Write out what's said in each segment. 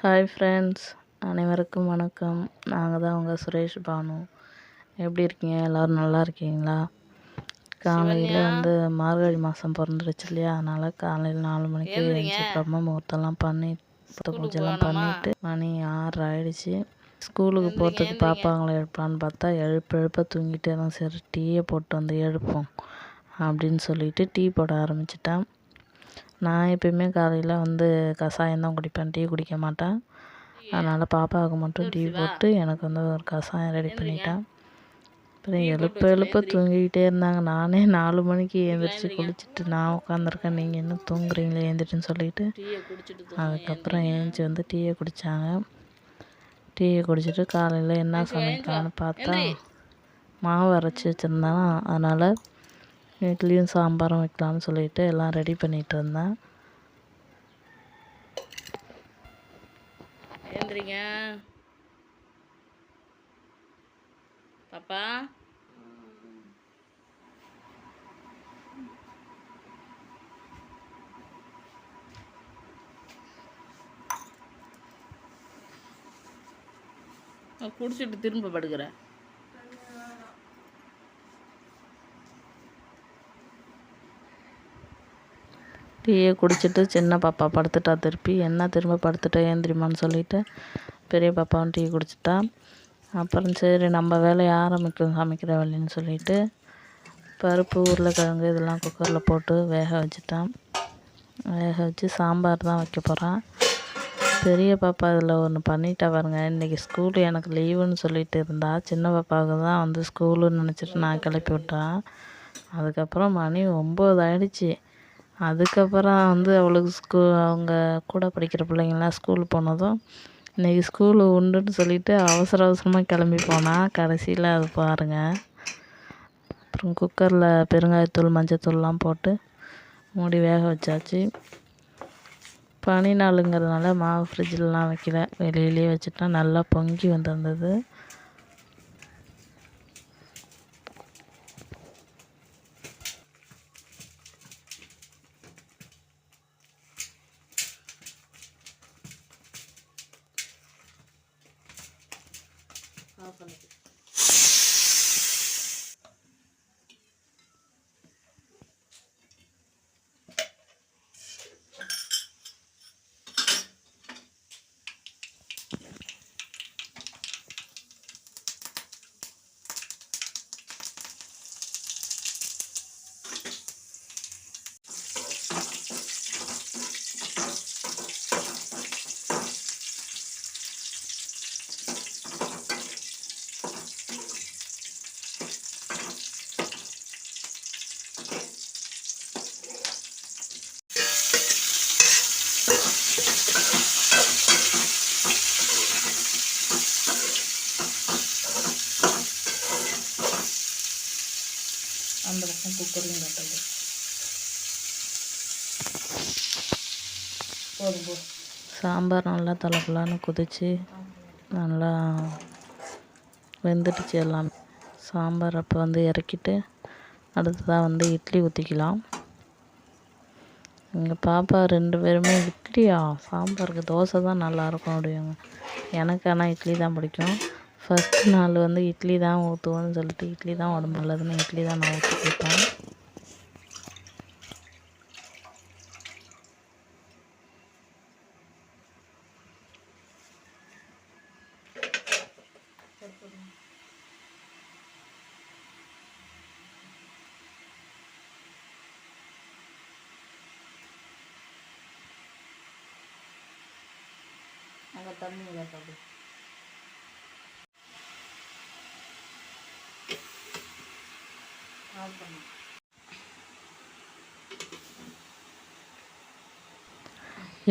Hi friends, அனைவருக்கும் வணக்கம். நாங்கள் தான் உங்கள் சுரேஷ் பானு. எப்படி இருக்கீங்க? எல்லோரும் நல்லா இருக்கீங்களா? காலையில் மார்கழி மாதம் பிறந்துருச்சு இல்லையா, அதனால் காலையில் 4 மணிக்கு எழுந்துச்சி பிரம்ம முகூர்த்தம்லாம் பண்ணி பூஜைலாம் பண்ணிவிட்டு மணி 6 ஆகிடுச்சி. ஸ்கூலுக்கு போகிறதுக்கு பாப்பாங்களை எழுப்பலான்னு பார்த்தா எழுப்ப தூங்கிட்டே தான். சரி டீயை போட்டு வந்து எழுப்போம் அப்படின்னு சொல்லிட்டு டீ போட ஆரம்பிச்சிட்டேன். நான் எப்பயுமே காலையில் கஷாயம் தான் குடிப்பேன், டீ குடிக்க மாட்டேன். அதனால் பாப்பாவுக்கு மட்டும் டீ போட்டு எனக்கு ஒரு கஷாயம் ரெடி பண்ணிட்டேன். அப்புறம் எழுப்ப தூங்கிக்கிட்டே இருந்தாங்க. நானே 4 மணிக்கு எழுந்திரிச்சி குளிச்சுட்டு நான் உட்காந்துருக்கேன், நீங்கள் இன்னும் தூங்குறீங்களே எழுந்திரிச்சின்னு சொல்லிட்டு அதுக்கப்புறம் எழுந்திரிச்சி டீயை குடித்தாங்க. டீயை குடிச்சிட்டு காலையில் என்ன சமைக்கலான்னு பார்த்தா மாவு அரைச்சி வச்சுருந்தேன். அதனால் இட்லியும் சாம்பாரும் வைக்கலான்னு சொல்லிட்டு எல்லாம் ரெடி பண்ணிகிட்டு இருந்தேன். ஏந்திரிங்க பாப்பா. குடிச்சிட்டு திரும்ப படுக்கிறேன். டீயை குடிச்சிட்டு சின்ன பாப்பா படுத்துட்டா. திரும்ப படுத்துட்டா ஏந்திரிமான்னு சொல்லிவிட்டு பெரிய பாப்பாவும் டீ குடிச்சிட்டா. அப்புறம் சரி நம்ம வேலையை ஆரம்பிக்கும் சமைக்கிற வேலைன்னு சொல்லிவிட்டு பருப்பு உருளைக்கிழங்கு இதெல்லாம் குக்கரில் போட்டு வேக வச்சு சாம்பார் தான் வைக்க போகிறேன். பெரிய பாப்பா இதில் ஒன்று பண்ணிட்டா பாருங்க. இன்றைக்கி ஸ்கூலு எனக்கு லீவுன்னு சொல்லிட்டு இருந்தா. சின்ன பாப்பாவுக்கு தான் ஸ்கூலுன்னு நினச்சிட்டு நான் கிளப்பி விட்டேன். அதுக்கப்புறம் மணி 9 ஆகிடுச்சி. அதுக்கப்புறம் அவளுக்கு அவங்க கூட படிக்கிற பிள்ளைங்களாம் ஸ்கூல் போனதும் இன்றைக்கி ஸ்கூலு உண்டுன்னு சொல்லிவிட்டு அவசரமாக கிளம்பி போனால் கடைசியில் அது பாருங்கள். அப்புறம் குக்கரில் பெருங்காயத்தூள் மஞ்சத்தூள்லாம் போட்டு மூடி வேக வச்சாச்சு. பனி நாளுங்கிறதுனால மாவு ஃப்ரிட்ஜிலலாம் வைக்கல, வெளியிலே வச்சுட்டா நல்லா பொங்கி வந்திருந்தது. அந்த பக்கம் குக்கரையும் கட்டது போதும். சாம்பார் நல்லா தலைப்பலான்னு கொதிச்சு நல்லா வெந்துடுச்சு எல்லாம். சாம்பார் அப்போ இறக்கிட்டு அடுத்ததாக இட்லி ஊற்றிக்கலாம். எங்கள் பாப்பா 2 பேருமே இட்லியா சாம்பாருக்கு தோசை தான் நல்லாயிருக்கும் அப்படிங்க. எனக்கு ஆனால் இட்லி தான் பிடிக்கும். ஃபஸ்ட்டு நாள் இட்லி தான் ஊற்றுவோன்னு சொல்லிட்டு இட்லி தான் உடம்பு நல்லதுன்னு இட்லி தான் நான் ஊற்றி கொடுப்பேன். அங்கே தண்ணி விளக்காது.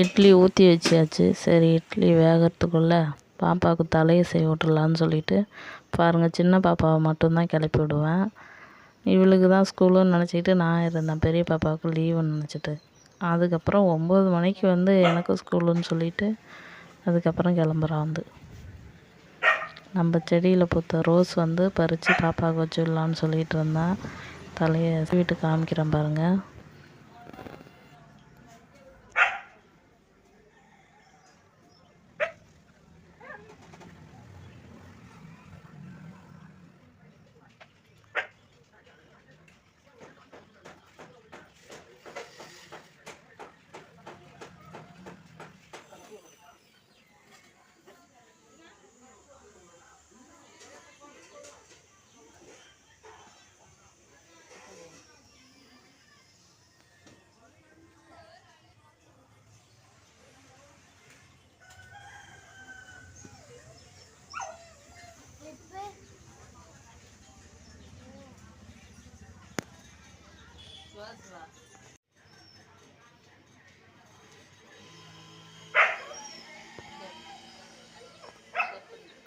இட்லி ஊற்றி வச்சாச்சு. சரி இட்லி வேகிறதுக்குள்ளே பாப்பாவுக்கு தலையை செய்ய விட்டுறலான்னு சொல்லிட்டு பாருங்கள், சின்ன பாப்பாவை மட்டும்தான் கிளப்பி விடுவேன். இவளுக்கு தான் ஸ்கூலுன்னு நினச்சிக்கிட்டு நான் இருந்தேன், பெரிய பாப்பாவுக்கு லீவுன்னு நினச்சிட்டு. அதுக்கப்புறம் 9 மணிக்கு எனக்கு ஸ்கூலுன்னு சொல்லிவிட்டு அதுக்கப்புறம் கிளம்புறா. நம்ம செடியில் பூத்த ரோஸ் பறித்து பாப்பாவுக்கு வச்சுடலான்னு சொல்லிகிட்டு இருந்தேன். தலையை வீட்டு காமிக்கிறேன் பாருங்கள்.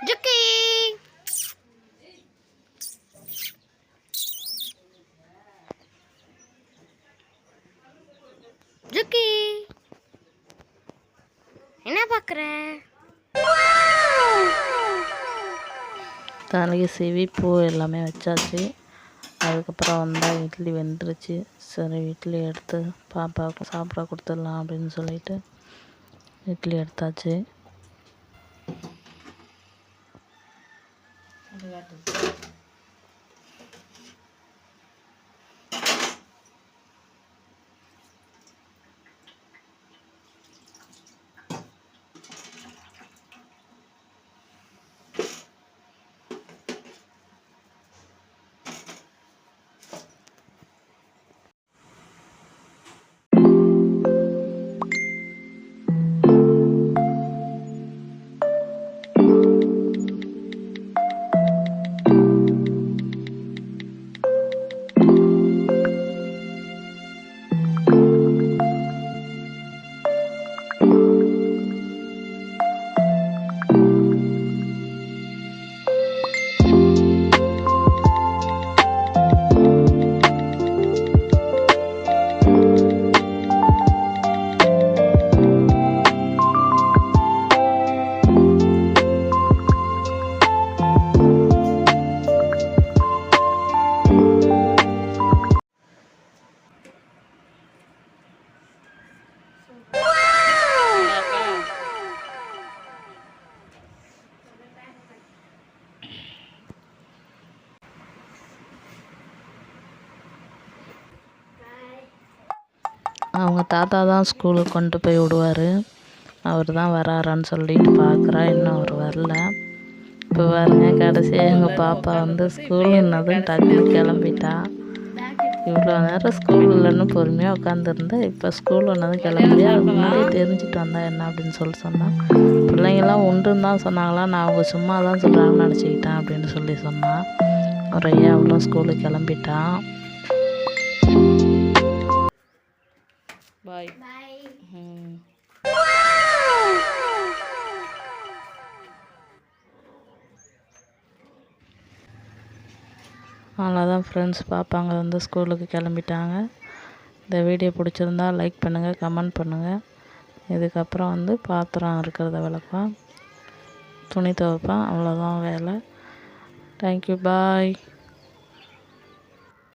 ஜுக்கி ஜுக்கி என்ன பார்க்குற? தலைக்கு சீவி பூ எல்லாமே வச்சாச்சு. அதுக்கப்புறம் வந்தால் இட்லி வெந்துருச்சு. சரி இட்லி எடுத்து பாப்பாவுக்கு சாப்பிட கொடுத்துடலாம் அப்படின்னு சொல்லிட்டு இட்லி எடுத்தாச்சு. அவங்க தாத்தா தான் ஸ்கூலுக்கு கொண்டு போய் விடுவார். அவர் தான் வராரான்னு சொல்லிட்டு பார்க்குறா. இன்னும் அவர் வரல. இப்போ பாருங்க கடைசியாக எங்கள் பாப்பா வந்து ஸ்கூலுன்னதும் டக்குன்னு கிளம்பிட்டா. இவ்வளோ நேரம் ஸ்கூல் இல்லைன்னு பொறுமையாக உட்காந்துருந்தா இப்போ ஸ்கூல் ஒன்றதும் கிளம்பியா. அதுக்கு முன்னாடியே தெரிஞ்சுட்டு வந்தா என்ன அப்படின்னு சொல்லி சொன்னான். பிள்ளைங்கள்லாம் உண்டுன்னு தான் சொன்னாங்களா, நான் அவங்க சும்மா தான் சொல்கிறாங்கன்னு நினச்சிக்கிட்டேன் அப்படின்னு சொல்லி சொன்னான். ஒரு ஐயா அவ்வளோ ஸ்கூலுக்கு கிளம்பிட்டான். பாய். அவ்வளோதான் ஃப்ரெண்ட்ஸ், பாப்பாங்க வந்து ஸ்கூலுக்கு கிளம்பிட்டாங்க. இந்த வீடியோ பிடிச்சிருந்தா லைக் பண்ணுங்கள், கமெண்ட் பண்ணுங்கள். இதுக்கப்புறம் வந்து பாத்திரம் இருக்கிறத விளக்குவேன், துணி துவைப்பேன். அவ்வளோதான் வேலை. தேங்க்யூ, பாய்.